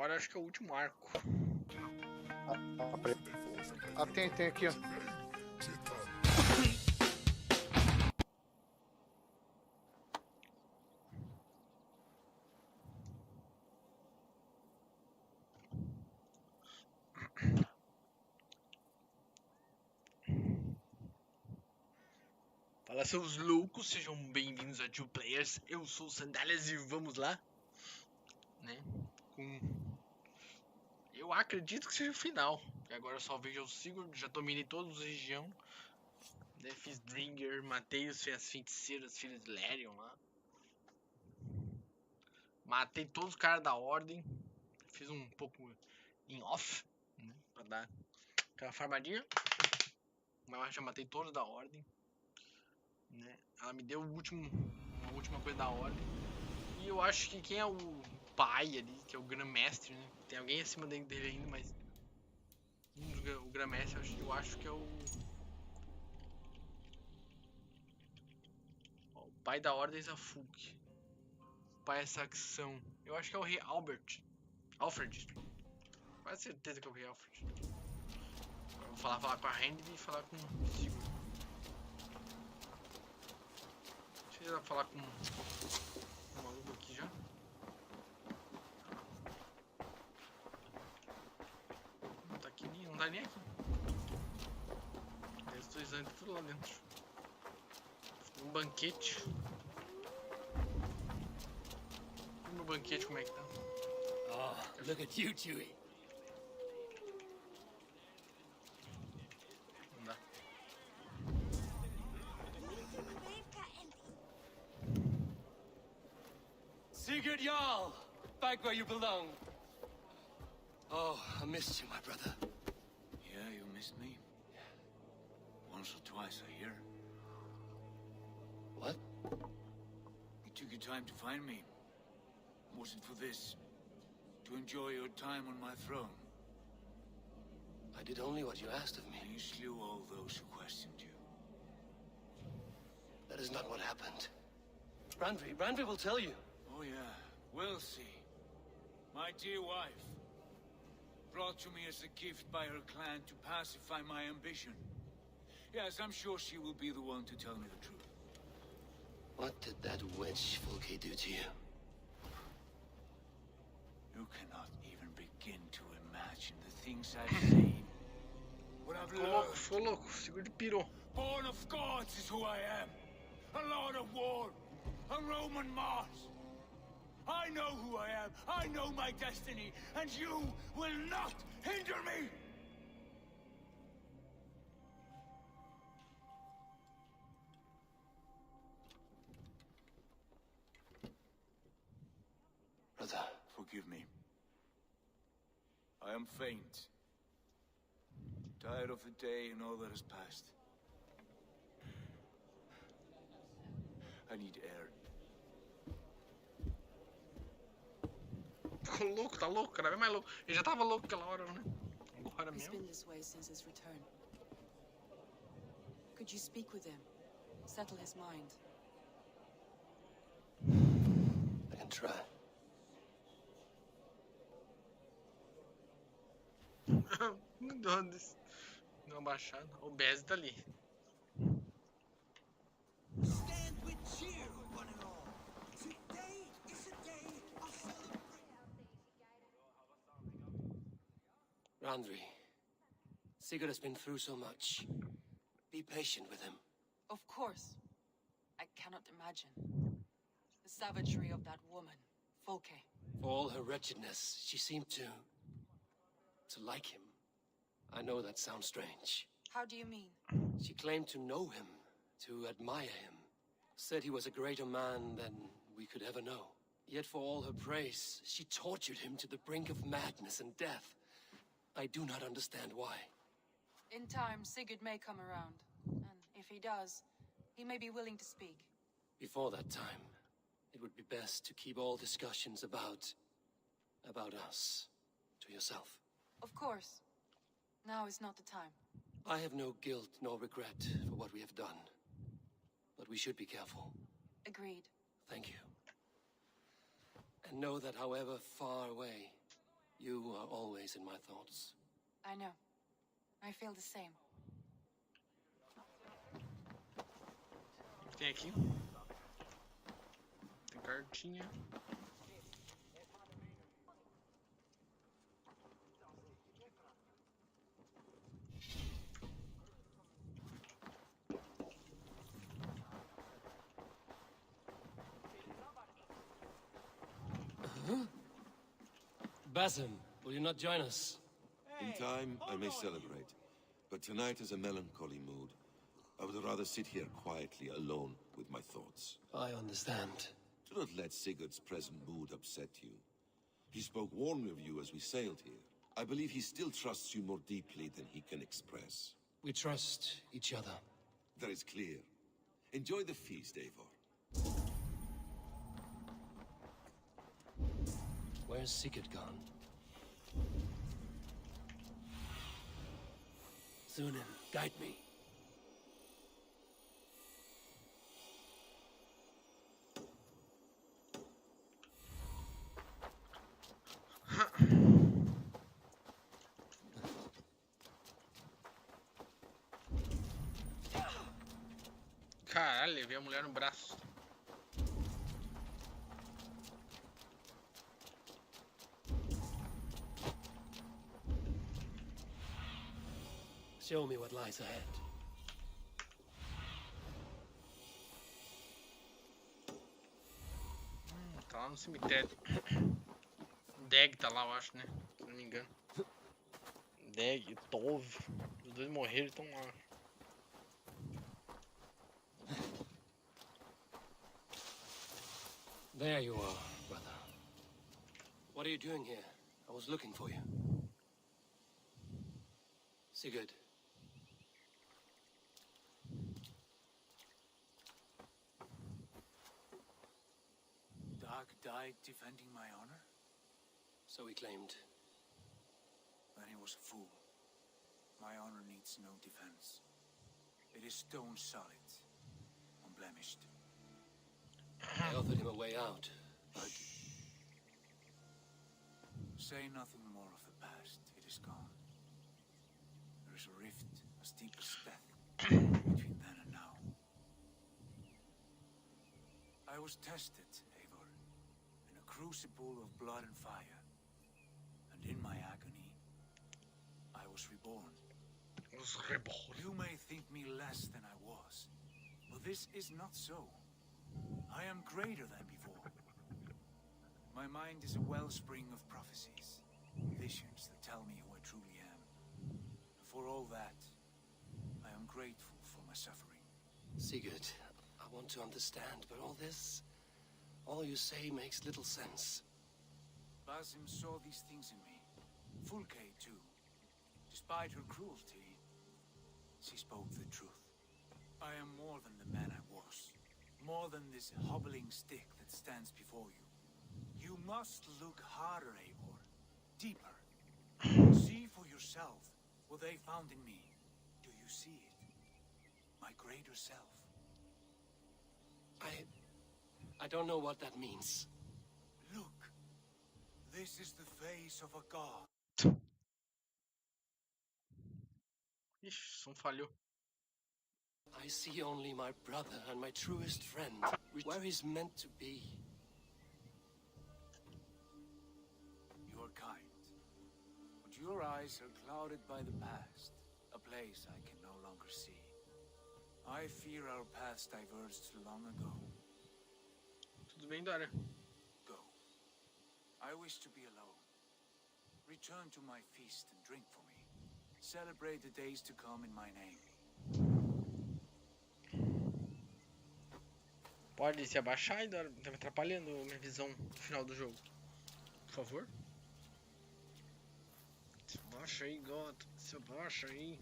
agora acho que é o último arco. Tem aqui, ó. Fala, seus loucos, sejam bem-vindos a Two Players. Eu sou o Sandalhas e vamos lá, né? Eu acredito que seja o final. Agora eu só vejo o Sigurd, já dominei todas as regiões, né? Fiz Dringer, matei as feiticeiras, filhas de Lerion lá. Matei todos os caras da ordem. Fiz um pouco em off, né? Pra dar aquela farmadinha. Mas eu já matei todos da ordem, né? Ela me deu a última coisa da ordem. E eu acho que quem é o pai ali, que é o Grandmestre, né? Tem alguém acima dele ainda, mas o Grandmestre eu acho que é o pai da ordem Zafuk. O pai é Saxão. Eu acho que é o rei Alfred. Quase certeza que é o rei Alfred. Agora eu vou falar com a Randy e falar com o Sigurd. Deixa eu falar com o maluco aqui já. Não tá aqui, não tá nem aqui. Eles estão usando tudo lá dentro. Um banquete. E no banquete como é que tá? Oh, look at you, Chewie. Não dá. Sigurd Jarl, back where you belong. Oh, I missed you, my brother. Yeah, you missed me. Once or twice, I hear. What? You took your time to find me. Was it for this? To enjoy your time on my throne? I did only what you asked of me. You slew all those who questioned you. That is not what happened. Randvi will tell you. Oh yeah, we'll see. My dear wife, brought to me as a gift by her clan to pacify my ambition. Yes, I'm sure she will be the one to tell me the truth. What did that witch fogoe do to you? You cannot even begin to imagine the things I've seen. What I've learned. Ficou louco, Sigurd pirou. Born of gods is who I am. A lord of war. A Roman Mars. I know who I am. I know my destiny. And you will not hinder me! Brother. Forgive me. I am faint. Tired of the day and all that has passed. I need air. Ficou louco, tá louco, cada vez mais louco. Ele já tava louco aquela hora, né? Agora He's mesmo. been this way since his return. Could you speak with him? Settle his mind. I can try. Deu uma baixada. O Bez tá ali. Stand with cheer, one and all. Today is a day of celebration. Randvi, Sigurd has been through so much. Be patient with him. Of course. I cannot imagine. The savagery of that woman, fogoe. For all her wretchedness, she seemed to like him. I know that sounds strange. How do you mean? She claimed to know him, to admire him. Said he was a greater man than we could ever know. Yet for all her praise, she tortured him to the brink of madness and death. I do not understand why. In time, Sigurd may come around. And if he does, he may be willing to speak. Before that time, it would be best to keep all discussions about us to yourself. Of course. Now is not the time. I have no guilt nor regret for what we have done. But we should be careful. Agreed. Thank you. And know that however far away, You are always in my thoughts. I know. I feel the same. O que tem aqui? Tem cartinha. Basim, will you not join us? In time, I may celebrate. But tonight is a melancholy mood. I would rather sit here quietly, alone, with my thoughts. I understand. Do not let Sigurd's present mood upset you. He spoke warmly of you as we sailed here. I believe he still trusts you more deeply than he can express. We trust each other. That is clear. Enjoy the feast, Eivor. Where's Sigurd gone? Sunan, guide me. Caralho, levei a mulher no braço. Show me what lies ahead. Tá lá no cemitério. Deg tá lá, eu acho, né? Se não me engano. Deg e Tov. Os dois morreram e estão lá. There you are, brother. What are you doing here? I was looking for you. Sigurd. Dag died defending my honor? So he claimed. Then he was a fool. My honor needs no defense. It is stone solid, unblemished. I offered him a way out, but Say nothing more of the past. It is gone. There is a rift as deep as death between then and now. I was tested, Eivor, in a crucible of blood and fire. And in my agony, I was reborn. You may think me less than I was, but this is not so. I am greater than before. My mind is a wellspring of prophecies, visions that tell me who I truly am. For all that, I am grateful for my suffering. Sigurd, I want to understand, but all you say makes little sense. Basim saw these things in me. Fulke, too. Despite her cruelty, she spoke the truth. I am more than the man I was. More than this hobbling stick that stands before you. You must look harder, Eivor. Deeper. See for yourself what they found in me. Do you see it? My greater self. I don't know what that means. Look. This is the face of a god. Ixi, som falhou. I see only my brother and my truest friend, where he's meant to be. You are kind. But your eyes are clouded by the past, a place I can no longer see. I fear our paths diverged long ago. Tudo bem, Dora? Go. I wish to be alone. Return to my feast and drink for me. Celebrate the days to come in my name. Pode se abaixar aí, Dora? Tá me atrapalhando a minha visão no final do jogo. Por favor. Se abaixa aí, gato. Se abaixa aí.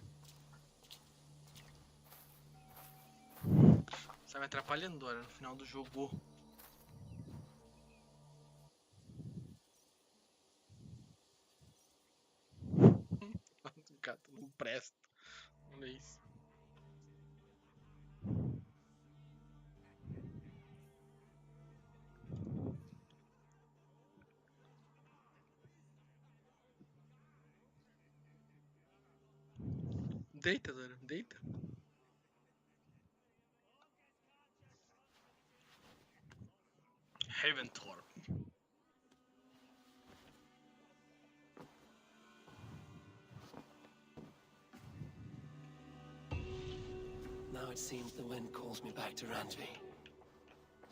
Você tá me atrapalhando, Dora, no final do jogo. O gato não presta. Olha isso. Deita, Zara, deita. Raventhorpe. Now it seems the wind calls me back to Randvi.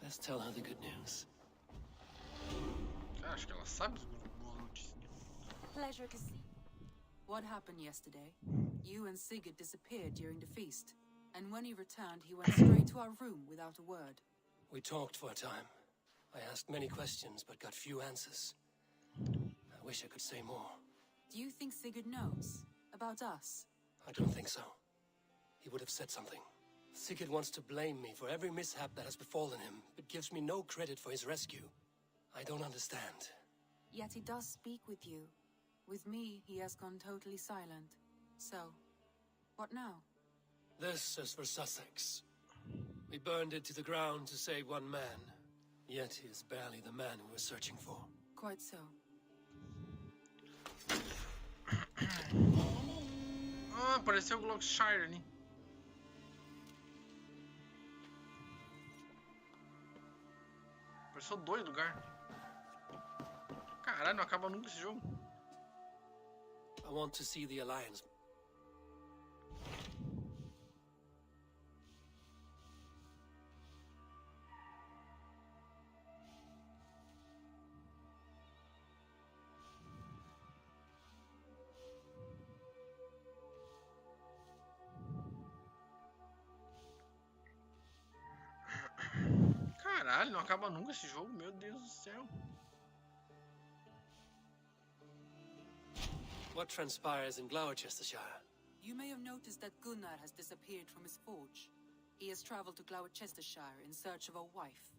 Let's tell her the good news. Cara, acho que ela sabe as boas notícias. Pleasure to see. What happened yesterday? You and Sigurd disappeared during the feast. And when he returned, he went straight to our room without a word. We talked for a time. I asked many questions, but got few answers. I wish I could say more. Do you think Sigurd knows? About us? I don't think so. He would have said something. Sigurd wants to blame me for every mishap that has befallen him, but gives me no credit for his rescue. I don't understand. Yet he does speak with you. With me, he has gone totally silent. So, what now? This is for Sussex. We burned it to the ground to save one man. Yet he is barely the man we were searching for. Quite so. Ah, apareceu o Gloucestershire ali. Apareceu 2 lugares. Caralho, não acaba nunca esse jogo. I want to see the Alliance. Caralho, não acaba nunca esse jogo, meu Deus do céu. What transpires in Gloucestershire? You may have noticed that Gunnar has disappeared from his forge. He has traveled to Gloucestershire in search of a wife.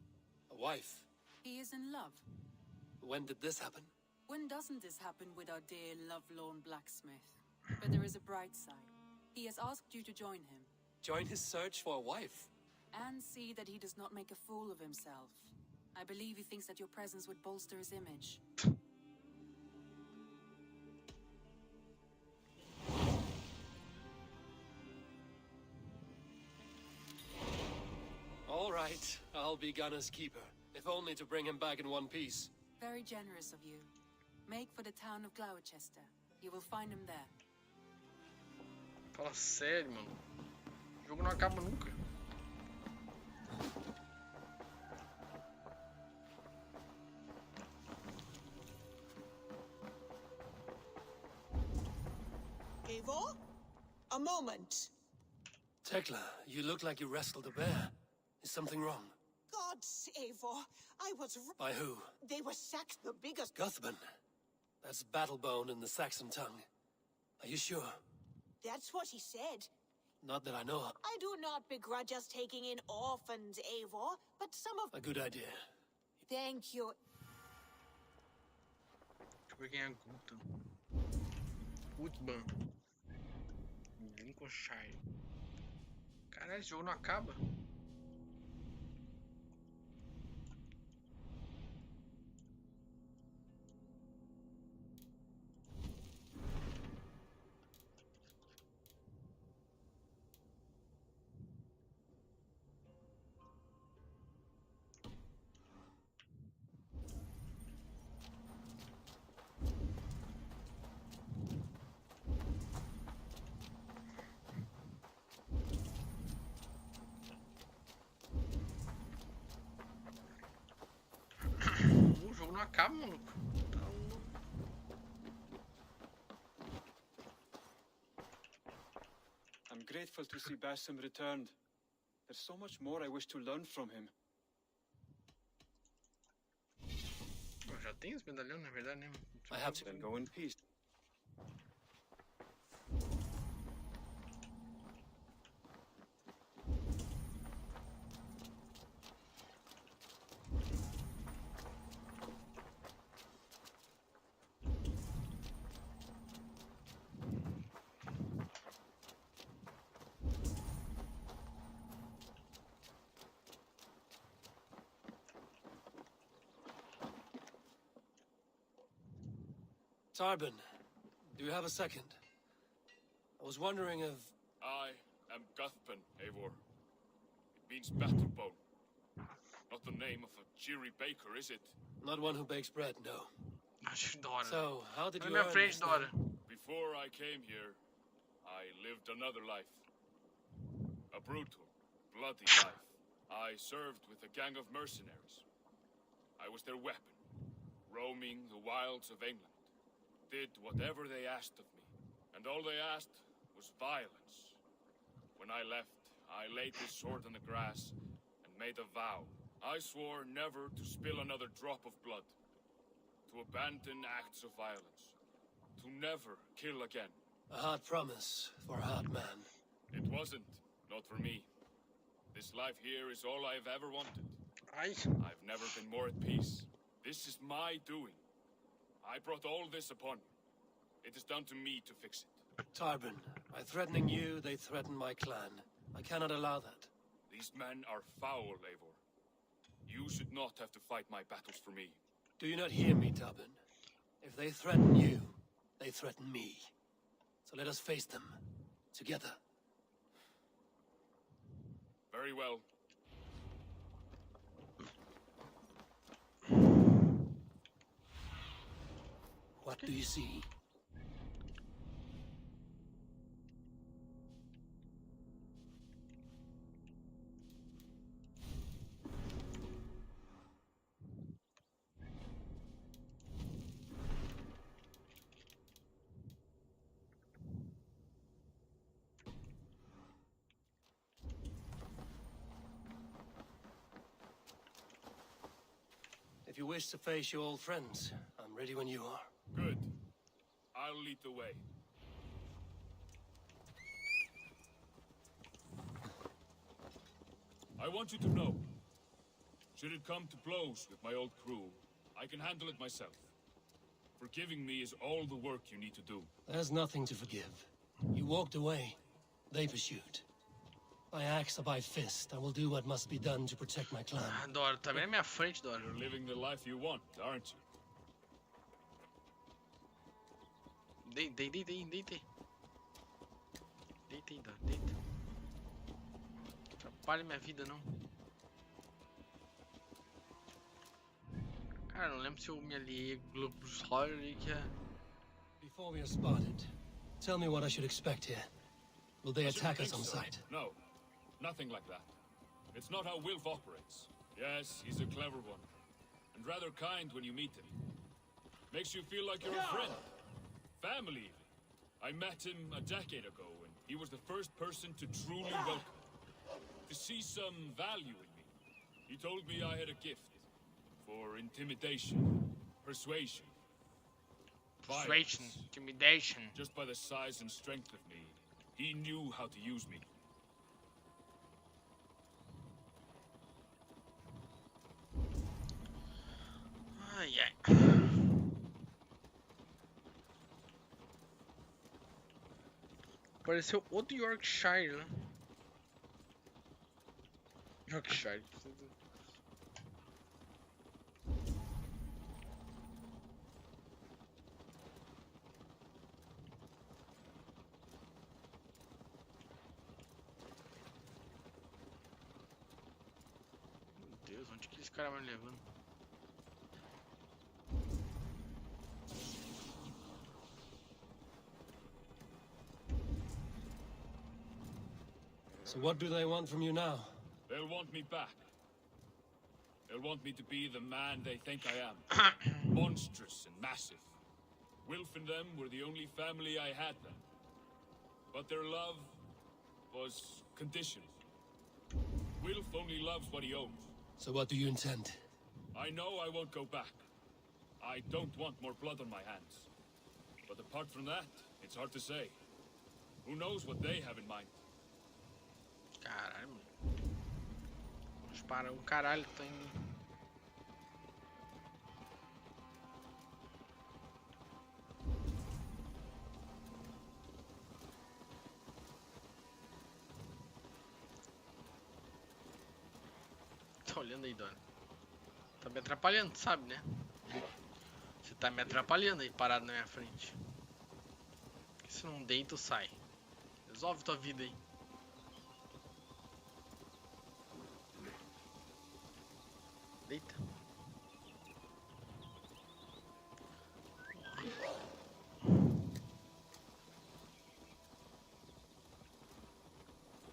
A wife? He is in love. When did this happen? When doesn't this happen with our dear lovelorn blacksmith? But there is a bright side. He has asked you to join him. Join his search for a wife? And see that he does not make a fool of himself. I believe he thinks that your presence would bolster his image. All right, I'll be Gunnar's keeper, if only to bring him back in one piece. Very generous of you. Make for the town of Gloucester. You will find him there. Fala sério, mano. O jogo não acaba nunca. Eivor? A moment. Tekla, you look like you wrestled a bear. Is something wrong? Gods, Eivor. I was... By who? They were sacked the biggest... Guthman. That's Battlebone in the Saxon tongue. Are you sure? That's what he said. Not that I know of. I do not begrudge us taking in orphans, Eivor, but some of... A good idea. Thank you. Deixa eu ver quem é Guta. Gutban. Lincolnshire. Caralho, esse jogo não acaba. O jogo não acaba, maluco. Tá louco. I'm grateful to see Bassam returned. There's so much more I wish to learn from him. Pô, já tem os medalhões, na verdade, né? I have to. Then go in peace. Tarbin, do you have a second? I was wondering if means battle bone. Not the name of a cheery baker, is it? Not one who bakes bread, no. Acho da hora. So, how did Na you minha earn frente, this da hora. name? Before I came here, I lived another life. A brutal, bloody life. I served with a gang of mercenaries. I was their weapon, roaming the wilds of England. Did whatever they asked of me, and all they asked was violence. When I left, I laid this sword on the grass and made a vow. I swore never to spill another drop of blood, to abandon acts of violence, to never kill again. A hard promise for a hard man. It wasn't, not for me. This life here is all I've ever wanted. Ai. I've never been more at peace. This is my doing. I brought all this upon you. It is down to me to fix it. Tarbin, by threatening you, they threaten my clan. I cannot allow that. These men are foul, Eivor. You should not have to fight my battles for me. Do you not hear me, Tarbin? If they threaten you, they threaten me. So let us face them, together. Very well. What do you see? If you wish to face your old friends, I'm ready when you are. Good. I'll lead the way. I want you to know, should it come to blows with my old crew, I can handle it myself. Forgiving me is all the work you need to do. There's nothing to forgive. You walked away. They pursued. By axe or by fist, I will do what must be done to protect my clan. Ah, da hora. Tá bem na minha frente, da hora. You're living the life you want, aren't you? Deitei. Deitei, da hora. Deita. Atrapalha minha vida, não. Cara, não lembro se eu me aliei Globus Horror e que é... Before we are spotted, tell me what I should expect here. Will they I attack shouldn't us on think so. sight? No, nothing like that. It's not how Wilf operates. Yes, he's a clever one, and rather kind when you meet him. Makes you feel like you're a friend. Family, even. I met him a decade ago, and he was the first person to truly welcome me. To see some value in me. He told me I had a gift. For intimidation, persuasion. Persuasion, violence. intimidation. Just by the size and strength of me, he knew how to use me. Ai, ai. Apareceu outro Yorkshire, né? Yorkshire. Meu Deus, onde que esse cara vai me levando? So what do they want from you now? They'll want me back. They'll want me to be the man they think I am. Monstrous and massive. Wilf and them were the only family I had then. But their love was conditional. Wilf only loves what he owns. So what do you intend? I know I won't go back. I don't want more blood on my hands. But apart from that, it's hard to say. Who knows what they have in mind? Caralho, mano. Vamos parar o caralho, tá em... Tá olhando aí, Dona. Tá me atrapalhando, sabe, né? Você tá me atrapalhando aí, parado na minha frente. Por que você não deita ou sai? Resolve tua vida aí. Deita.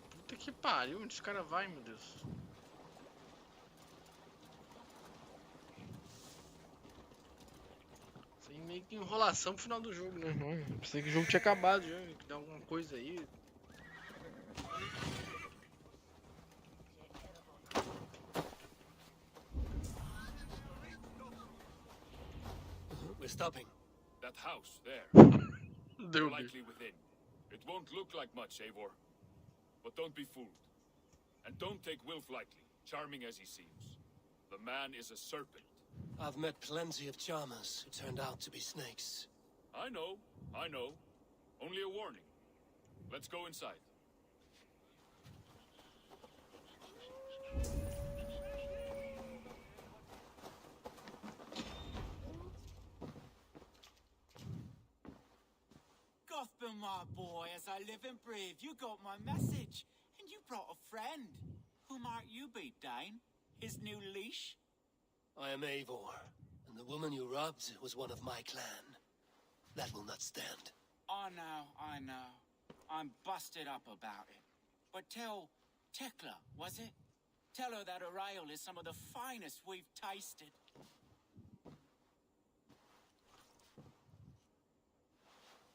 Puta que pariu, onde esse cara vai, meu Deus? Isso aí meio que enrolação pro final do jogo, né? Pensei que o jogo tinha acabado já, que dá alguma coisa aí. We're stopping. That house there. Deu. You're likely within. It won't look like much, Eivor. But don't be fooled. And don't take Wilf lightly, charming as he seems. The man is a serpent. I've met plenty of charmers who turned out to be snakes. I know. Only a warning. Let's go inside. Gotham, my boy, as I live and breathe, you got my message. And you brought a friend. Who might you be, Dane? His new leash? I am Eivor, and the woman you robbed was one of my clan. That will not stand. I know. I'm busted up about it. But tell Tekla, was it? Tell her that her ale is some of the finest we've tasted.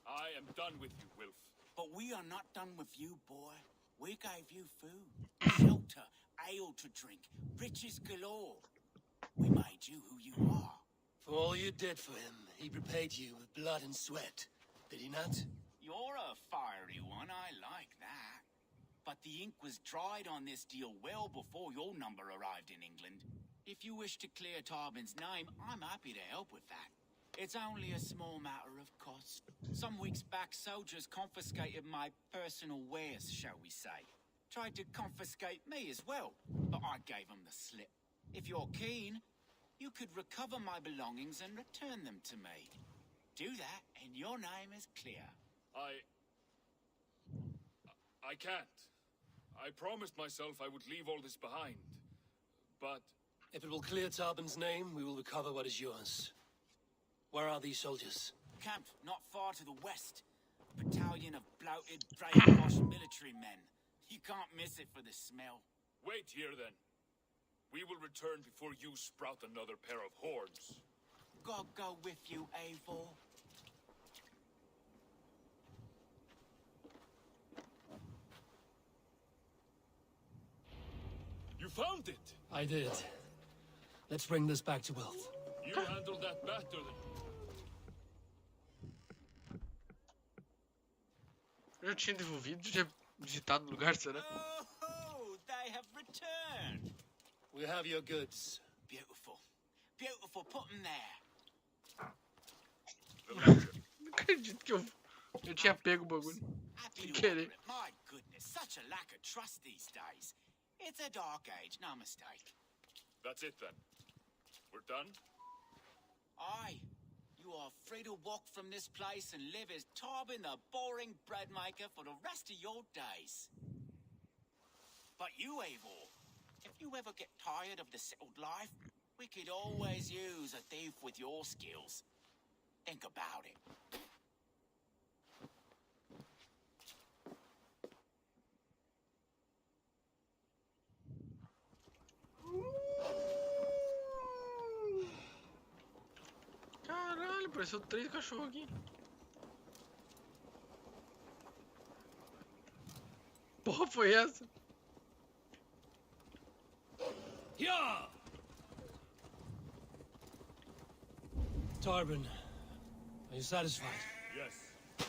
I am done with you, Wilf. But we are not done with you, boy. We gave you food, shelter, ale to drink, riches galore. We made you who you are. For all you did for him, he repaid you with blood and sweat. Did he not? You're a fiery one, I like that. But the ink was dried on this deal well before your number arrived in England. If you wish to clear Tarbin's name, I'm happy to help with that. It's only a small matter of cost. Some weeks back, soldiers confiscated my personal wares, shall we say. Tried to confiscate me as well, but I gave them the slip. If you're keen, you could recover my belongings and return them to me. Do that, and your name is clear. I can't. I promised myself I would leave all this behind. But... If it will clear Tarbin's name, we will recover what is yours. Where are these soldiers? Camped not far to the west. A battalion of bloated, brainwashed military men. You can't miss it for the smell. Wait here, then. We will return before you sprout another pair of horns. God go with you, Eivor. You found it! I did. Let's bring this back to Wilf. You handled that better than... Eu já tinha devolvido, já tinha visitado o lugar, será? Oh, they have returned. We have your goods. Beautiful. Beautiful, put them there. Não acredito que eu tinha pego o bagulho. Happy Sem to querer. offer it. My goodness, such a lack of trust these days. It's a dark age, no mistake. That's it, then. We're done? Aye. You are free to walk from this place and live as Tarbin the boring bread maker for the rest of your days. But you, Eivor, if you ever get tired of the settled life, we could always use a thief with your skills. Think about it. Caralho, apareceu 3 cachorros aqui. Porra, foi essa? Yeah! Tarbin, are you satisfied? Yes. I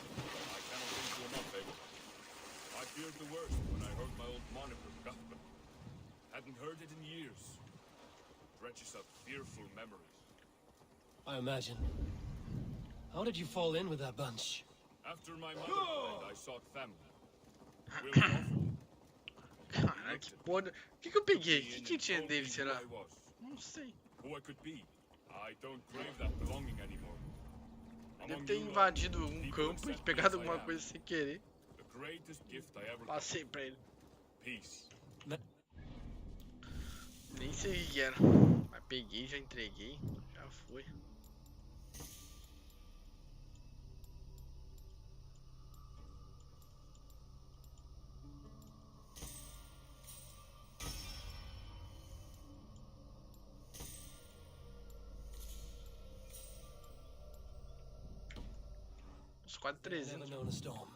cannot thank you enough, Eivor. I feared the worst when I heard my old moniker, Guthman. Hadn't heard it in years. Dredges up fearful memories. I imagine. How did you fall in with that bunch? After my mother died, I sought family. Will offered. Caralho, que porra. O que eu peguei? O que tinha dele, será? Não sei. Who I could be. I don't crave that belonging anymore. Deve ter invadido um campo e pegado alguma coisa sem querer. The greatest gift I ever Passei pra ele. Peace. Nem sei o que era. Mas peguei, já entreguei. Já foi. Quase Never 300. known a storm.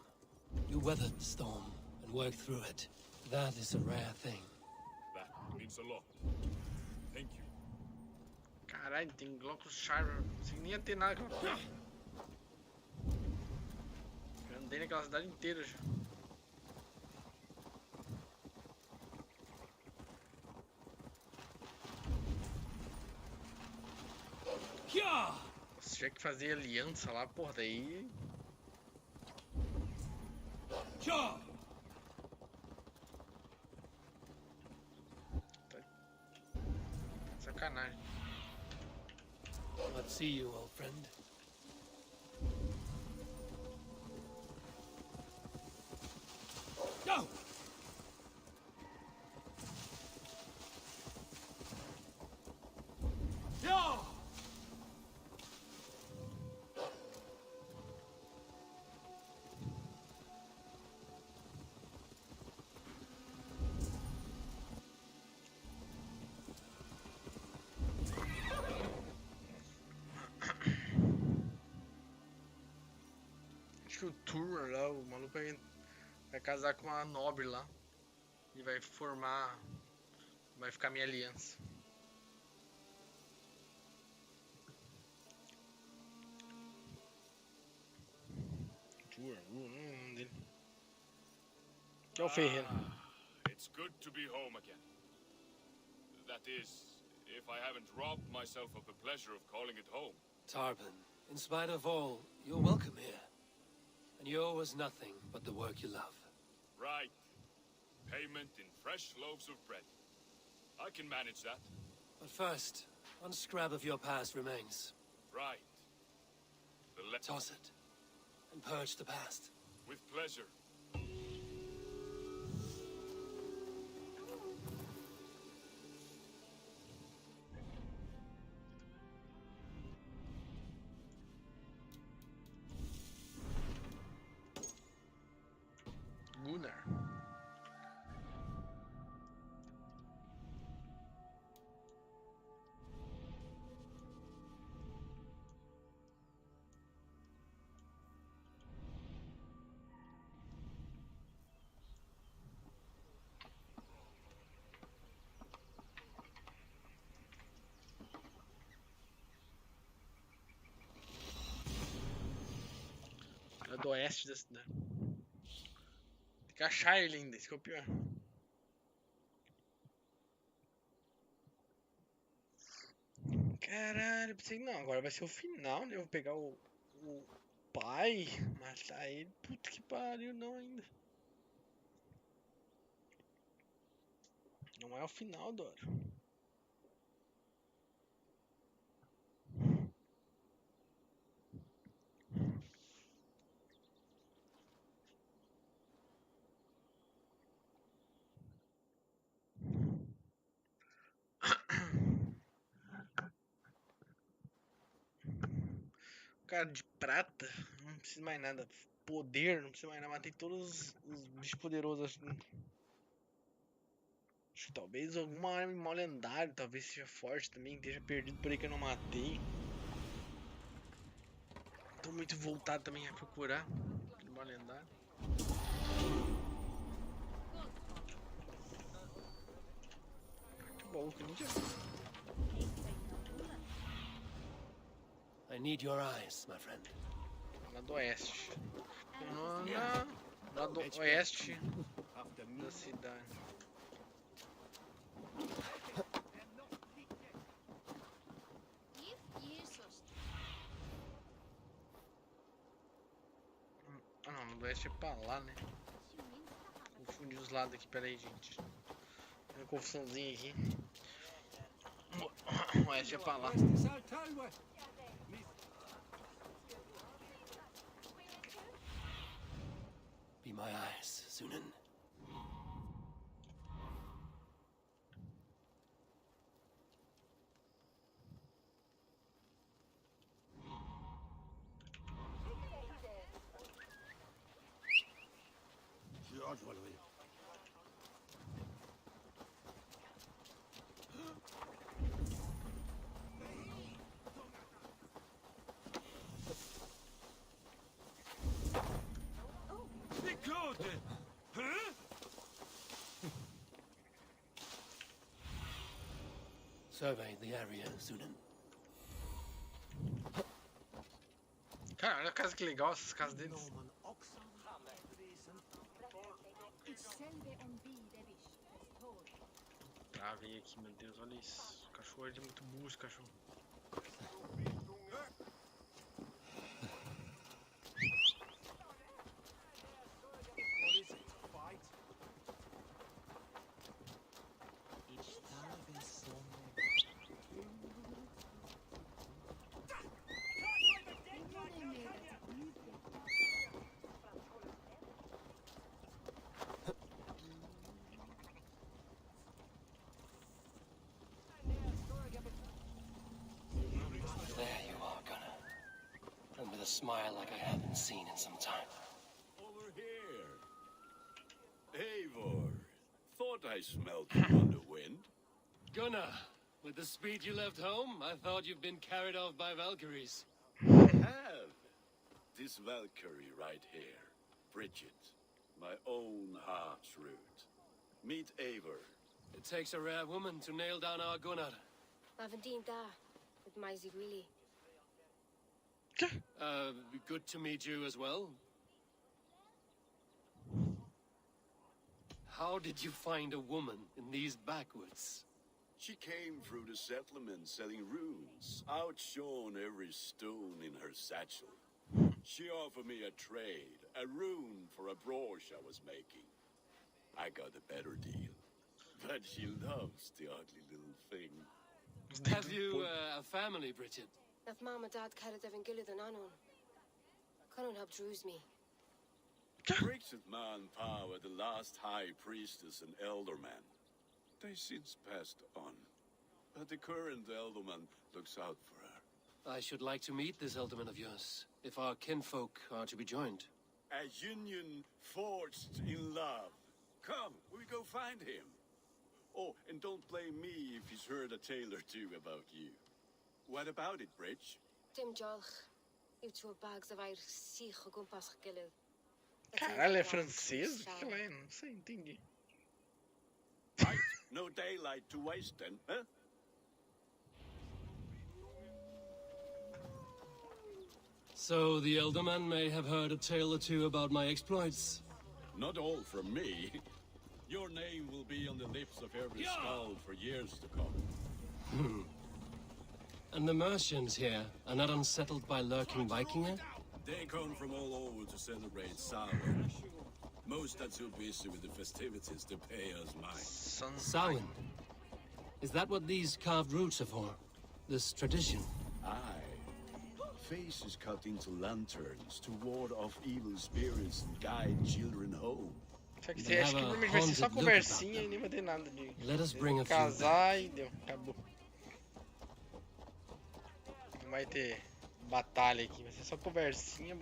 You weathered the storm and worked through it. That is a rare thing. That means a lot. Thank you. Caralho, tem Glocus Charmer. Não sei nem ia ter nada. Já andei naquela cidade inteira já. Se tiver que fazer aliança lá, porra, daí. Sacanagem. Let's see you, old friend. Go! Yo! Acho que o Tour lá, o maluco vai casar com uma nobre lá. E vai formar. Vai ficar minha aliança. Tour, não dele. Que é o Ferreira. It's good to be home again. That is, if I haven't robbed myself of the pleasure of calling it home. Tarban, in spite of all, you're welcome here. And you owe us nothing but the work you love. Right. Payment in fresh loaves of bread. I can manage that. But first, one scrap of your past remains. Right. Toss it, and purge the past. With pleasure. Gunnar. É do oeste da cidade. Tem que achar ele ainda, esse que é o pior. Caralho, pensei, não, agora vai ser o final, né? Eu vou pegar o pai, matar ele. Puta que pariu, não ainda. Não é o final, Dora. Cara de prata, não precisa mais nada. Poder, não precisa mais nada. Matei todos os bichos poderosos. Acho que talvez alguma arma mal lendária, talvez seja forte também, esteja perdido por aí que eu não matei. Tô muito voltado também a procurar mal lendário. Que bom, que ninja. I need your eyes, my friend. Lá do oeste. Lá do oeste da cidade. Ah não, no oeste é pra lá, né? Confundi os lados aqui, pera aí, gente. Tem uma confusãozinha aqui. O oeste é pra lá. Be my eyes, Sunan. Survey the area, Sudan. Cara, olha a casa que legal, essas casas deles. Travei aqui, meu Deus, olha isso. O cachorro ele é muito burro, esse cachorro. There you are, Gunnar. And with a smile like I haven't seen in some time. Over here. Eivor. Thought I smelled you on the wind. Gunnar, with the speed you left home, I thought you'd been carried off by Valkyries. I have. This Valkyrie right here. Bridget. My own heart's root. Meet Eivor. It takes a rare woman to nail down our Gunnar. Lavandine da, with my Zigwili. Good to meet you as well. How did you find a woman in these backwoods? She came through the settlement selling runes, outshone every stone in her satchel. She offered me a trade, a rune for a brooch I was making. I got a better deal. But she loves the ugly little thing. Have you a family, Bridget? If Mom and Dad carried Devin Gillid and Anon. Couldn't help druise me. Bridget Man-Pa were the last high priestess and elderman. They since passed on. But the current elderman looks out for her. I should like to meet this elderman of yours, if our kinfolk are to be joined. A union forged in love. Come, we go find him. Oh, and don't blame me if he's heard a tale or two about you. What about it, Bridge? Dim Jolch. You two bags of Irish Sikh Gumpas Gillid. Caralho, é francês? O que ela é? Não sei, entendi. Right? No daylight to waste then, huh? So the elderman may have heard a tale or two about my exploits. Not all from me. Your name will be on the lips of every skull for years to come. And the Mercians here are not unsettled by lurking Vikinger? They come from all over to celebrate Samhain. Most are too busy with the festivities to pay us mind. Samhain? Is that what these carved roots are for? This tradition? Aye. Faces cut into lanterns to ward off evil spirits and guide children home. Só que você acha que provavelmente vai ser só conversinha e nem vai ter nada de casar e deu, acabou. Não vai ter batalha aqui, vai ser só conversinha,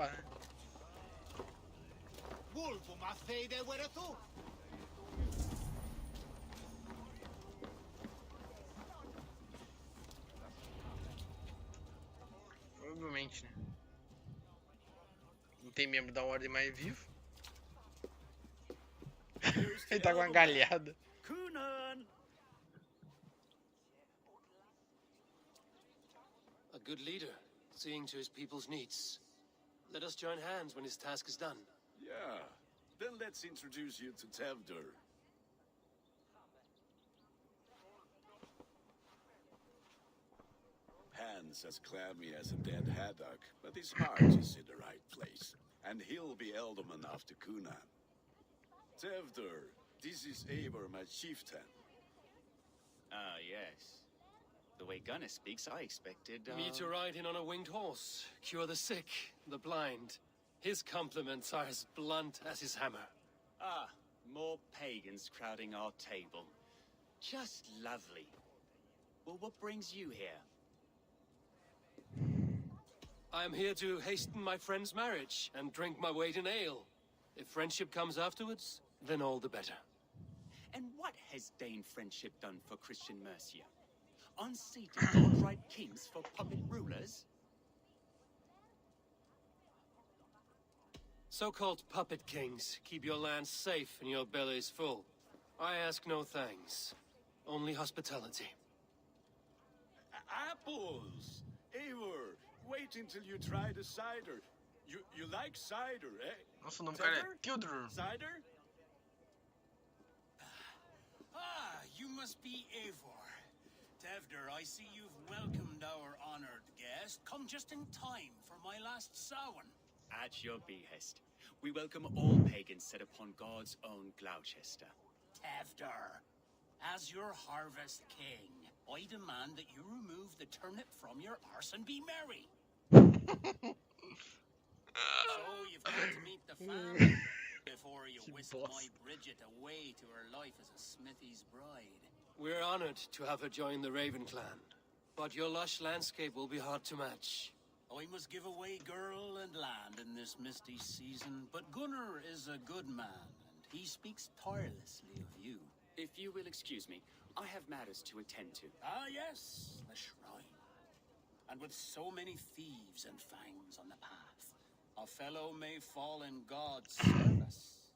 Provavelmente, né? Não tem membro da ordem mais vivo. Ele tá com uma galhada. A good leader, seeing to his people's needs. Let us join hands when his task is done. Yeah. Then let's introduce you to Tevdur. Hands as clammy as a dead haddock, but his heart is in the right place. And he'll be Elderman after Kunan. Tevdur, this is Eivor, my chieftain. Ah, yes. The way Gunnar speaks, I expected, Me to ride in on a winged horse, cure the sick, the blind. His compliments are as blunt as his hammer. Ah, more pagans crowding our table. Just lovely. Well, what brings you here? I am here to hasten my friend's marriage and drink my weight in ale. If friendship comes afterwards, then all the better. And what has Dane friendship done for Christian Mercia? Unseated godripe kings for puppet rulers? So-called puppet kings keep your lands safe and your bellies full. I ask no thanks, only hospitality. apples! Eivor, wait until you try the cider. You like cider, eh? Nossa, o nome do cara é Theodore. Cider? Ah, you must be Eivor. Tevder, I see you've welcomed our honored guest. Come just in time for my last Samhain. At your behest. We welcome all pagans set upon God's own Gloucester. Tevder, as your harvest king, I demand that you remove the turnip from your arse and be merry. So you've come to meet the family before you whisk my Bridget away to her life as a smithy's bride. We're honored to have her join the Raven clan, but your lush landscape will be hard to match. I must give away girl and land in this misty season, but Gunnar is a good man, and he speaks tirelessly of you. If you will excuse me, I have matters to attend to. Ah, yes, the shrine. And with so many thieves and fangs on the path, a fellow may fall in God's service.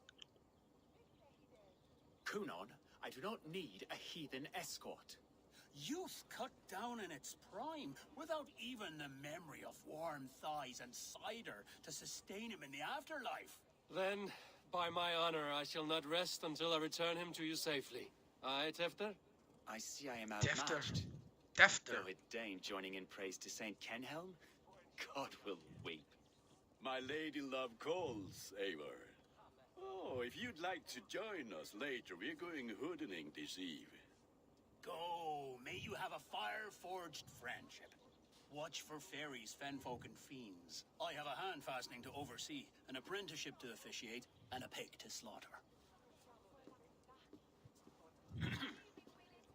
Kunon, I do not need a heathen escort. Youth cut down in its prime, without even the memory of warm thighs and cider to sustain him in the afterlife. Then, by my honor, I shall not rest until I return him to you safely. Aye, Tefter? I see I am Tefter. outmatched. Tefter. Though a Dane joining in praise to Saint Kenhelm, God will weep. My lady love calls, Eivor. Oh, if you'd like to join us later, we're going hoodening this eve. Go, may you have a fire-forged friendship. Watch for fairies, fenfolk, and fiends. I have a hand fastening to oversee, an apprenticeship to officiate, and a pig to slaughter.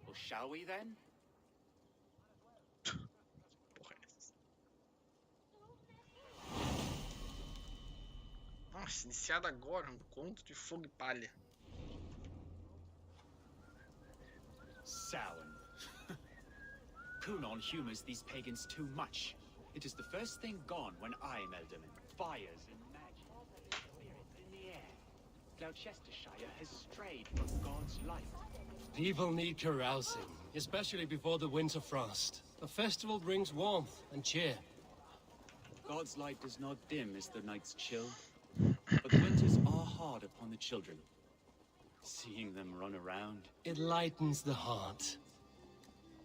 Well, shall we then? Nossa, iniciado agora um conto de fogo e palha. Samhain. Kunon humors these pagans too much. It is the first thing gone when I am Elderman. Fires and magic, spirits in the air. Gloucestershire has strayed from God's light. People need carousing, especially before the winter frost. A festival brings warmth and cheer. God's light does not dim as the nights chill, but winters are hard upon the children. Seeing them run around, It lightens the heart.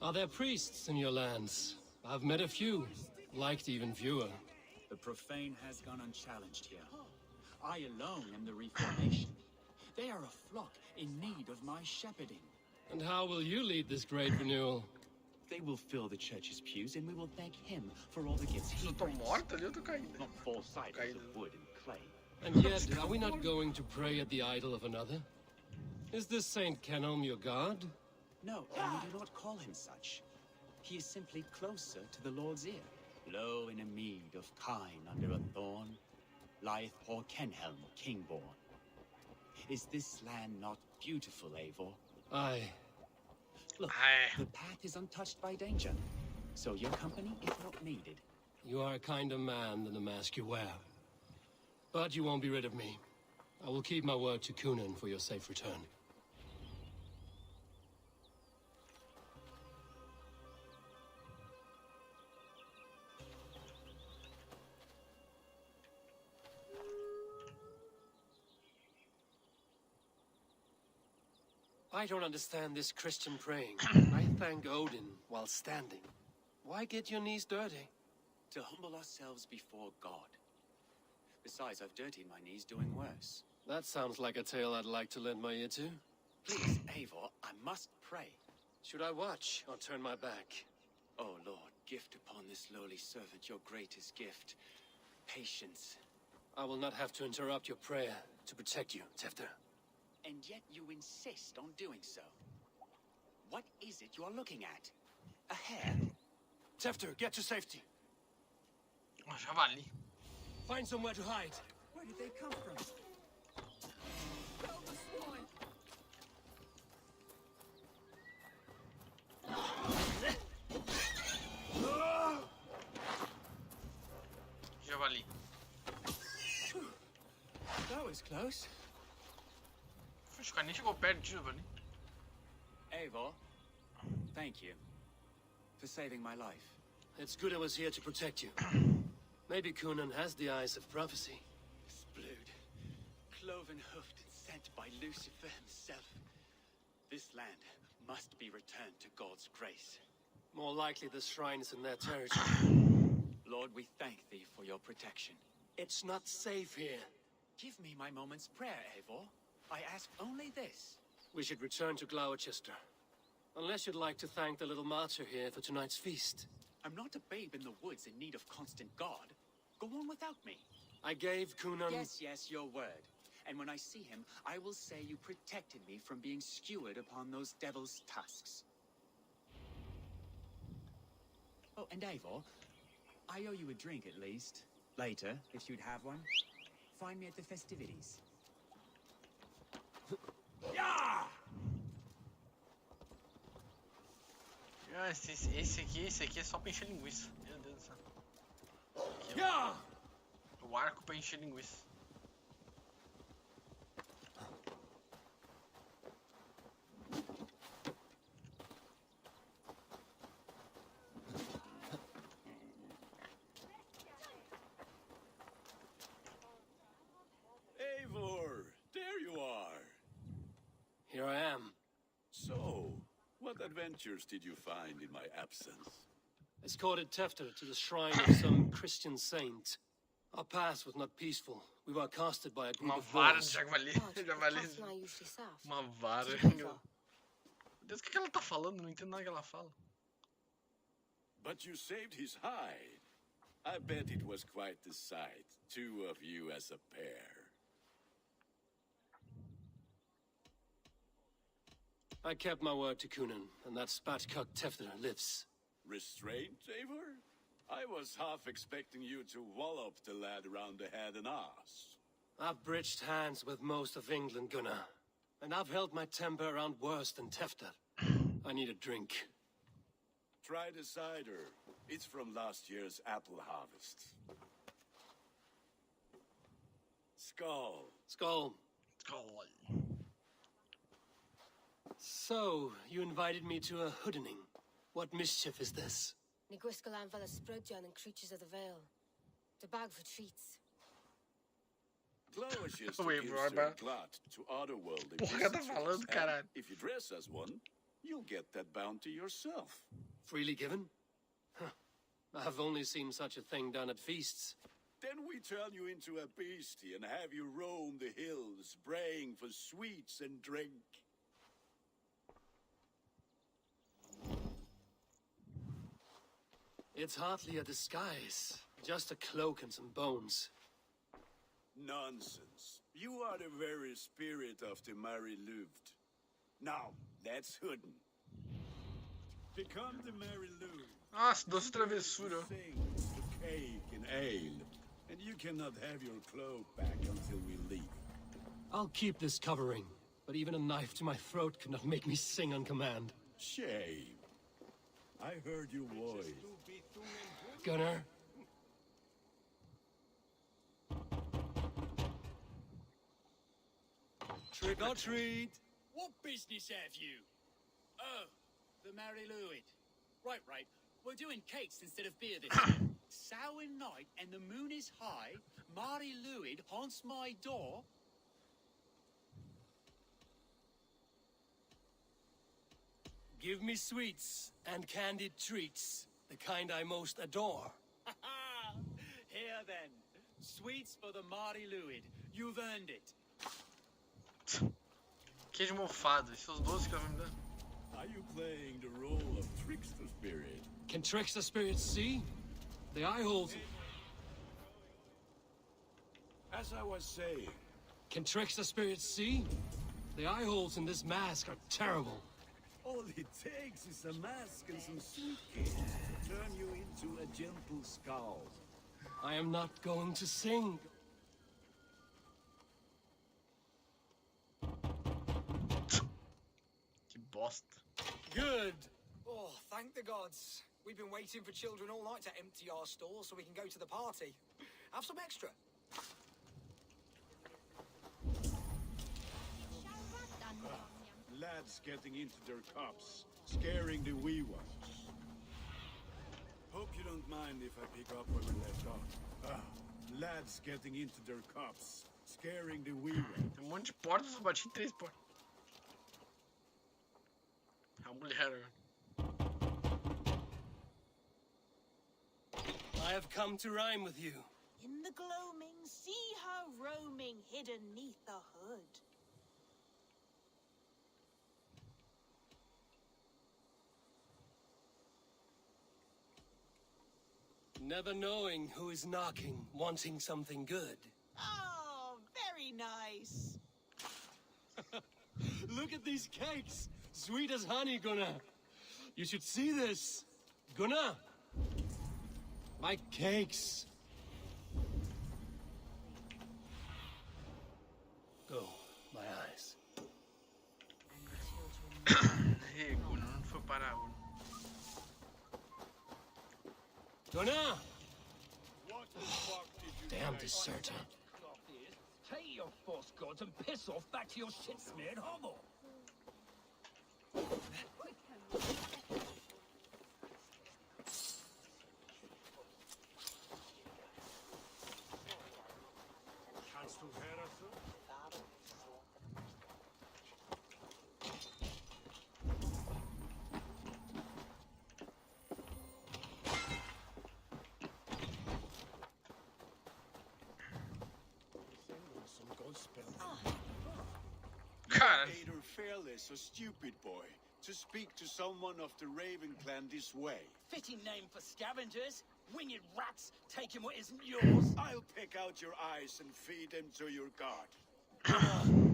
Are there priests in your lands? I've met a few, liked even fewer. the profane has gone unchallenged here. I alone am the reformation. They are a flock in need of my shepherding. And how will you lead this great renewal? They will fill the church's pews, and we will thank him for all the gifts he Eu tô brings. morto ali, eu tô caído. Not false idols of wood and clay. And yet, are we not going to pray at the idol of another? Is this Saint Kenelm your god? No, and we do not call him such. He is simply closer to the Lord's ear. Low in a mead of kine under a thorn, lieth poor Kenhelm, kingborn. Is this land not beautiful, Eivor? Aye. Look, Aye. the path is untouched by danger, so your company is not needed. You are a kinder man than the mask you wear. But you won't be rid of me. I will keep my word to Kunan for your safe return. I don't understand this Christian praying. I thank Odin while standing. Why get your knees dirty? To humble ourselves before God. Besides, I've dirtied my knees doing worse. That sounds like a tale I'd like to lend my ear to. Please, Eivor, I must pray. Should I watch or turn my back? Oh, Lord, gift upon this lowly servant your greatest gift. Patience. I will not have to interrupt your prayer to protect you, Tefter. And yet you insist on doing so. What is it you are looking at? A hare? Tefter, get to safety. Um javali. Find somewhere to hide. Where did they come from? Javali. That was close. Acho que o cara nem chegou perto de javali. Eivor, thank you. for saving my life. It's good I was here to protect you. Maybe Coonan has the eyes of prophecy. Blood, cloven-hoofed and sent by Lucifer himself. This land must be returned to God's grace. More likely the shrine is in their territory. Lord, we thank thee for your protection. It's not safe here. Give me my moment's prayer, Eivor. I ask only this. We should return to Gloucester. Unless you'd like to thank the little martyr here for tonight's feast. I'm not a babe in the woods in need of constant guard. Go on without me. I gave Coonan... Yes, your word. And when I see him, I will say you protected me from being skewered upon those devil's tusks. Oh, and Eivor, I owe you a drink at least. Later, if you'd have one. Find me at the festivities. Ah, esse aqui é só pra encher linguiça. Meu Deus do céu. Aqui, ó. O arco pra encher linguiça. Eivor, there you are. Here I am. So, what adventures did you find in my absence? Escorted Tefter to the shrine of some Christian saint. Our path was not peaceful. We were accosted by a group of wolves. Uma vara. Meu Deus, o que ela tá falando? Não entendo nada que ela fala. But you saved his hide. I bet it was quite the sight. Two of you as a pair. I kept my word to Coonan, and that spatcock Tefter lives. Restraint, Eivor? I was half expecting you to wallop the lad around the head and ass. I've bridged hands with most of England, Gunnar. And I've held my temper around worse than Tefter. I need a drink. Try the cider. It's from last year's apple harvest. Skull. Skull. Skull. So, you invited me to a hoodening. What mischief is this? Ní gwisgo lan fel y sprydjan and creatures of the Vale. The bag for treats. Glowicious Wait, gives bro, their glut to otherworldly Porra, tá visitors, falando, and caralho. if you dress as one, you'll get that bounty yourself. Freely given? Huh. I've only seen such a thing done at feasts. Then we turn you into a beastie and have you roam the hills, braying for sweets and drink. It's hardly a disguise. Just a cloak and some bones. Nonsense. You are the very spirit of the Mary Louved. Now, that's Hooden. Become the Mary Louved. Nossa, doce travessura. Sing the cake and ale, and you cannot have your cloak back until we leave. I'll keep this covering, but even a knife to my throat could not make me sing on command. Shame. I heard your voice. Gunnar? Trick or treat! What business have you? Oh, the Mary Lwyd. Right. We're doing cakes instead of beer this year. Sour night and the moon is high. Mary Lwyd haunts my door. Give me sweets and candied treats, the kind I most adore. Here then, sweets for the Mary Lwyd. You've earned it. Queijo mofado, esses são os doces que ela vai me dar. Are you playing the role of trickster spirit? Can trickster spirits see? The eye holes. As I was saying. Can trickster spirits see? The eye holes in this mask are terrible. All it takes is a mask and some sweet cakes to turn you into a gentle skull. I am not going to sing. Que bosta. Good. Oh, thank the gods. We've been waiting for children all night to empty our stores so we can go to the party. Have some extra. Lads getting into their cups, scaring the wee ones. mind if I pick up where we left off? Lads getting into their cups, scaring the wee ones. Tem monte de portas, eu bati em 3 portas. A mulher. I have come to rhyme with you. In the gloaming, see her roaming hidden neath the hood. Never knowing who is knocking, wanting something good. Oh, very nice. Look at these cakes! Sweet as honey, Gunnar. You should see this. Gunnar! My cakes. Go, my eyes. Hey, Gunnar, não foi parar. Gunnar! Damn deserter. Take your false gods and piss off back to your shit-smeared hovel. Cara. Ader Fairless, a stupid boy, to speak to someone of the Raven clan this way. Fitting name for scavengers. Winged rats taking what isn't yours. I'll pick out your eyes and feed them to your god.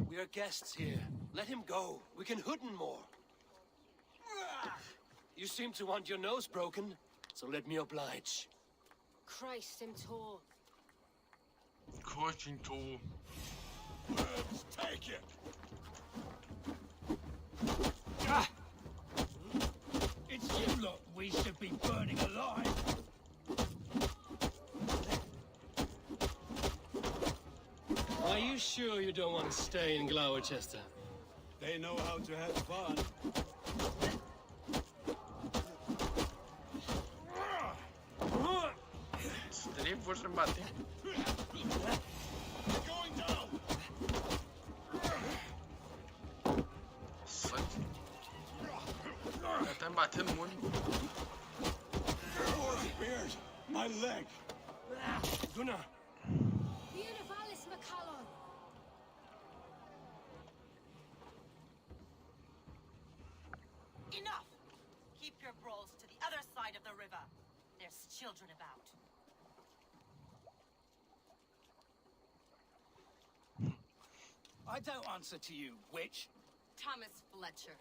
We are guests here. Let him go. We can hood him more. You seem to want your nose broken, so let me oblige. Christ, I'm tall. Coaching tool. Let's take it. It's you lot we should be burning alive. Are you sure you don't want to stay in Gloucester? They know how to have fun. Teria força pra bater. Going down. Nossa. Já tá me batendo muito. Beard, my leg. Gunnar! Enough! Keep your brawls to the other side of the river. There's children about. I don't answer to you, witch. Thomas Fletcher,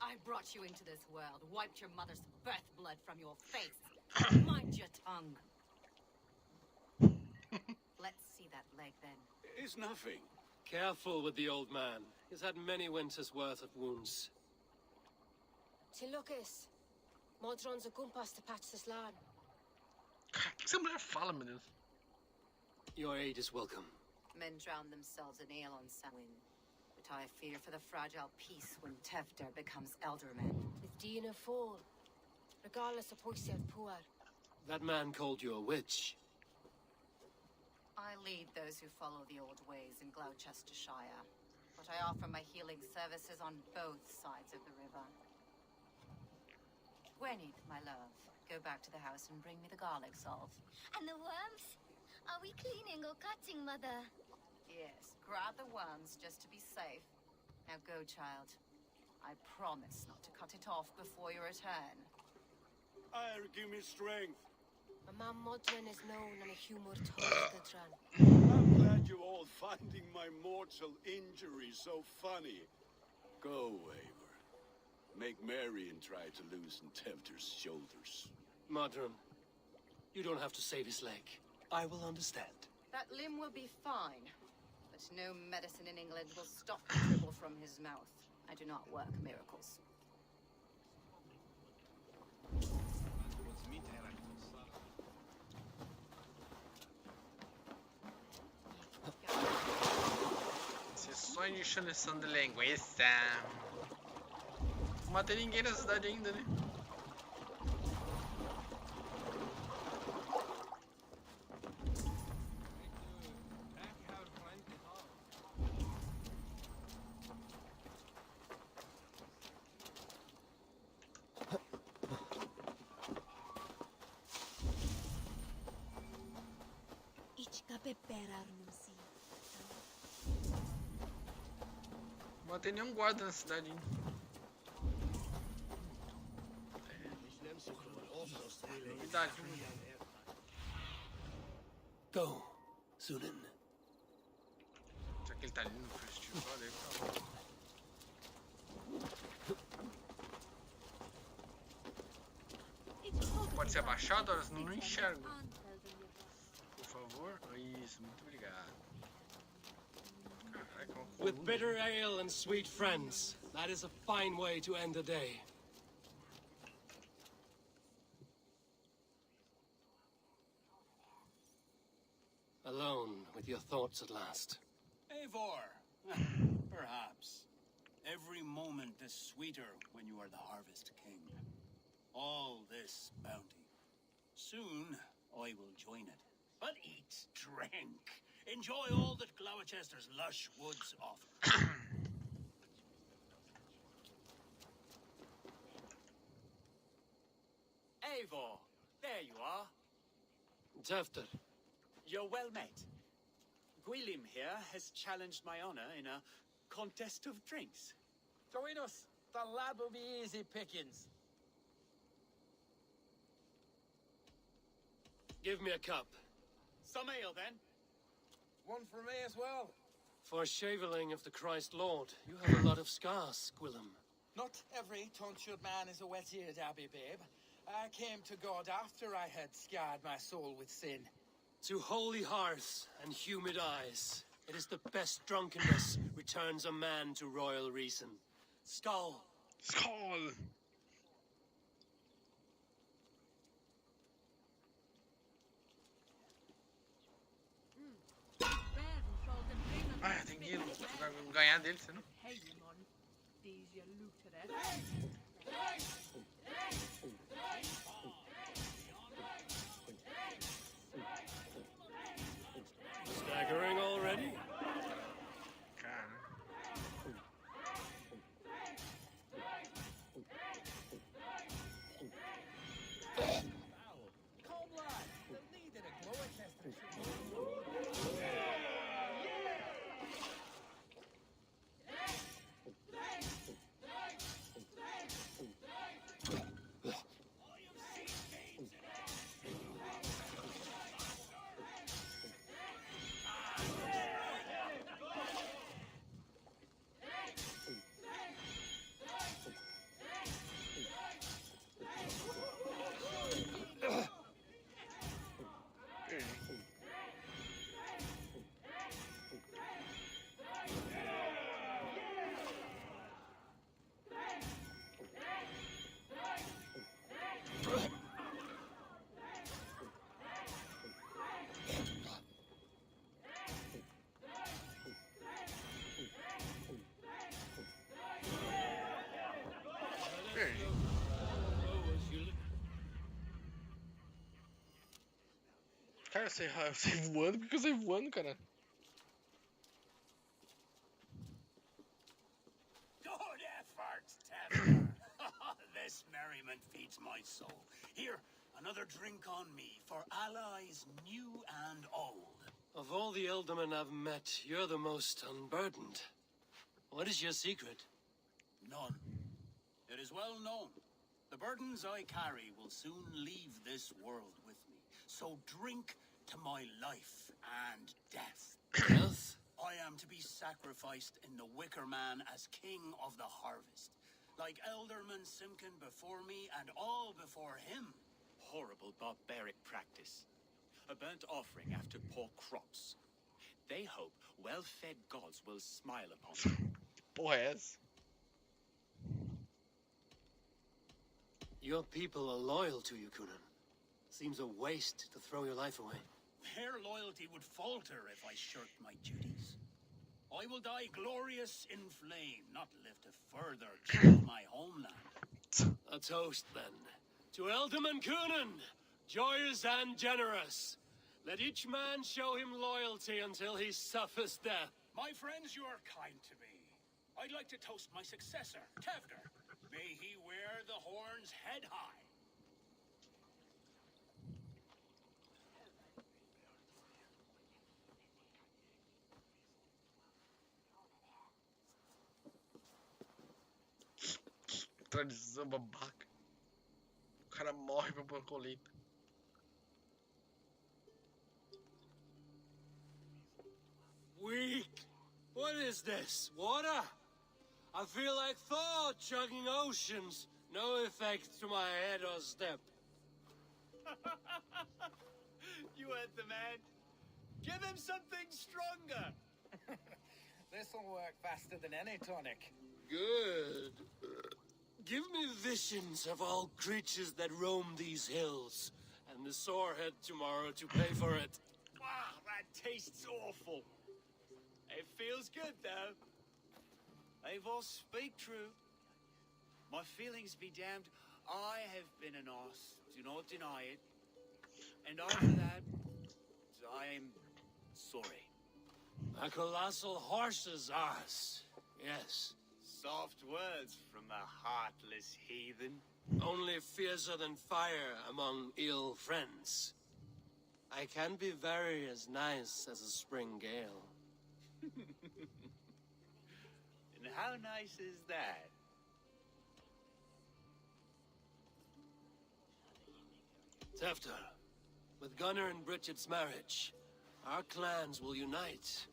I brought you into this world, wiped your mother's birth blood from your face. Mind your tongue. Let's see that leg then. It's nothing. Careful with the old man. He's had many winters' worth of wounds. Till Lucas. Modron's a gumpas to patch this land. Cara, o que essa mulher fala, meu Deus? Your aid is welcome. Men drown themselves in ale on Samhain. But I fear for the fragile peace when Tevder becomes elderman. If Dina fall, regardless of Poisiad Puar. That man called you a witch. I lead those who follow the old ways in Gloucestershire. But I offer my healing services on both sides of the river. Gwenny, my love, go back to the house and bring me the garlic salve. And the worms? Are we cleaning or cutting, Mother? Yes, grab the worms just to be safe. Now go, child. I promise not to cut it off before your return. Give me strength. My mum Modron is known and a humor told I'm glad you're all finding my mortal injury so funny. Go, Waver. Make merry and try to loosen Tevder's shoulders. Modron, you don't have to save his leg. I will understand. That limb will be fine, but no medicine in England will stop the dribble from his mouth. I do not work miracles. Sessões de chaleção de linguiça. Não matei ninguém na cidade ainda, né? Não tem nenhum guarda na cidade ainda. Novidade. Go, Sunan. Será que ele tá ali no festival? Deve tá. Pode ser abaixado? Olha, não enxergo. Por favor. Isso, muito obrigado. Caraca, uma coluna. With bitter ale and sweet friends, that is a fine way to end a day. Alone with your thoughts at last. Eivor, perhaps. Every moment is sweeter when you are the Harvest King. All this bounty. Soon, I will join it. But eat, drink, enjoy all that Gloucester's lush woods offer. Eivor, there you are. Tefter. You're well met. Gwilym here has challenged my honor in a contest of drinks. Join us. The lad will be easy pickings. Give me a cup. Some ale, then. One for me as well. For shaveling of the Christ Lord, you have a lot of scars, Gwilym. Not every tonsured man is a wet-eared abbey, babe. I came to God after I had scarred my soul with sin. To holy hearths and humid eyes, it is the best drunkenness returns a man to royal reason. Skull. Skull. Ah, tem que ganhar dele, senão. Staggering already? Cara, eu sei voando, por que eu sei voando, cara? Good effort, Tefter. This merriment feeds my soul. Here, another drink on me for allies new and old. Of all the ealdormen I've met, you're the most unburdened. What is your secret? None. It is well known. The burdens I carry will soon leave this world with me. So drink to my life and death. Death? I am to be sacrificed in the Wicker Man as king of the harvest. Like Elderman Simkin before me and all before him. Horrible barbaric practice. A burnt offering after poor crops. They hope well-fed gods will smile upon them. Porra é essa? Your people are loyal to you, Kunan. Seems a waste to throw your life away. Their loyalty would falter if I shirked my duties. I will die glorious in flame, not live to further change my homeland. A toast, then. To Ealdorman Kunan, joyous and generous. Let each man show him loyalty until he suffers death. My friends, you are kind to me. I'd like to toast my successor, Tefter. May he wear the horns head high. Tradição babaca. O cara morre pra pôr colheita. Weak! What is this? Water? I feel like Thor chugging oceans. No effect to my head or step. You heard the man. Give him something stronger. This'll work faster than any tonic. Good. Give me visions of all creatures that roam these hills, and the sorehead tomorrow to pay for it. Wow, that tastes awful. It feels good, though. Eivor, speak true. My feelings be damned. I have been an arse. Do not deny it. And after that, I am sorry. A colossal horse's ass. Yes. Soft words from a heartless heathen. Only fiercer than fire among ill friends. I can be very as nice as a spring gale. And how nice is that? Tefter, with Gunnar and Bridget's marriage, our clans will unite.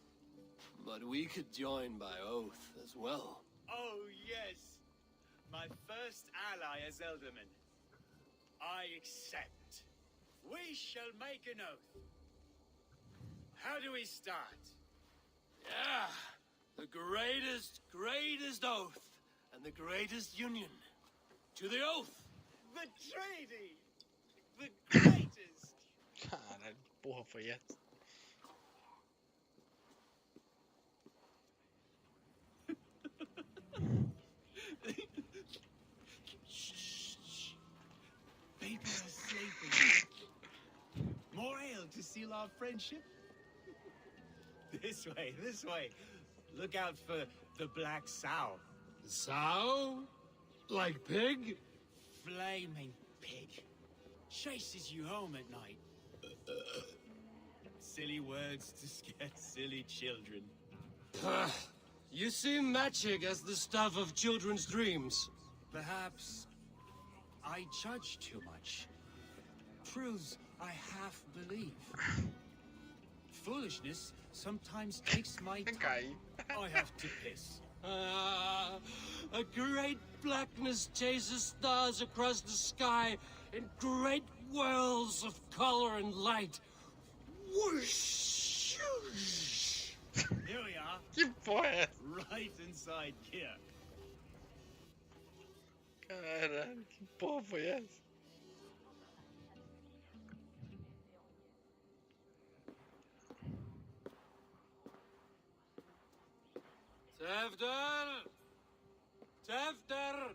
But we could join by oath as well. Oh, yes. My first ally as Elderman. I accept. We shall make an oath. How do we start? Yeah, the greatest oath, and the greatest union. To the oath! The treaty! The greatest! Caralho, porra foi essa? Shh. People are sleeping. More ale to seal our friendship? This way. Look out for the black sow. Sow? Like pig? Flaming pig. Chases you home at night. Silly words to scare silly children. You see magic as the stuff of children's dreams. Perhaps I judge too much. Proves I half believe. Foolishness sometimes takes my time. I have to piss. A great blackness chases stars across the sky in great whirls of color and light. Whoosh! Here we are. Que porra é essa? Right inside here. Caralho, que porra foi essa? Tefter! Tefter!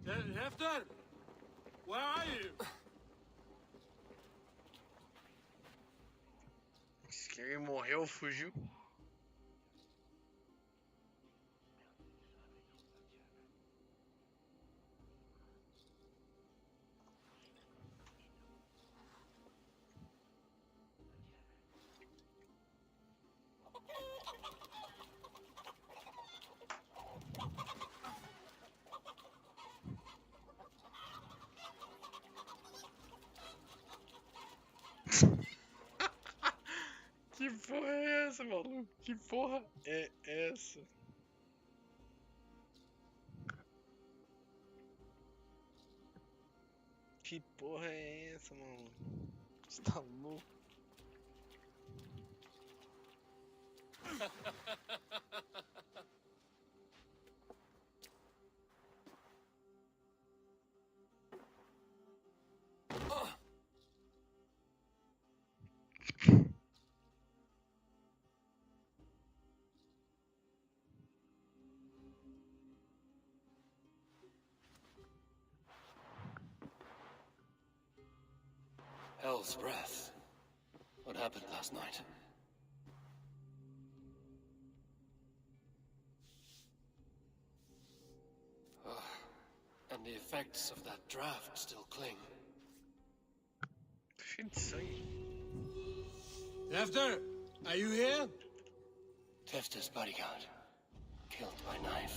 Tefter! Where are you? Esse que morreu, fugiu. Que porra é essa, maluco? Que porra é essa? Que porra é essa, maluco? Você tá louco? Hell's breath. What happened last night? The effects of that draft still cling. Shit's saying. Tefter, are you here? Tefter's bodyguard. Killed by knife.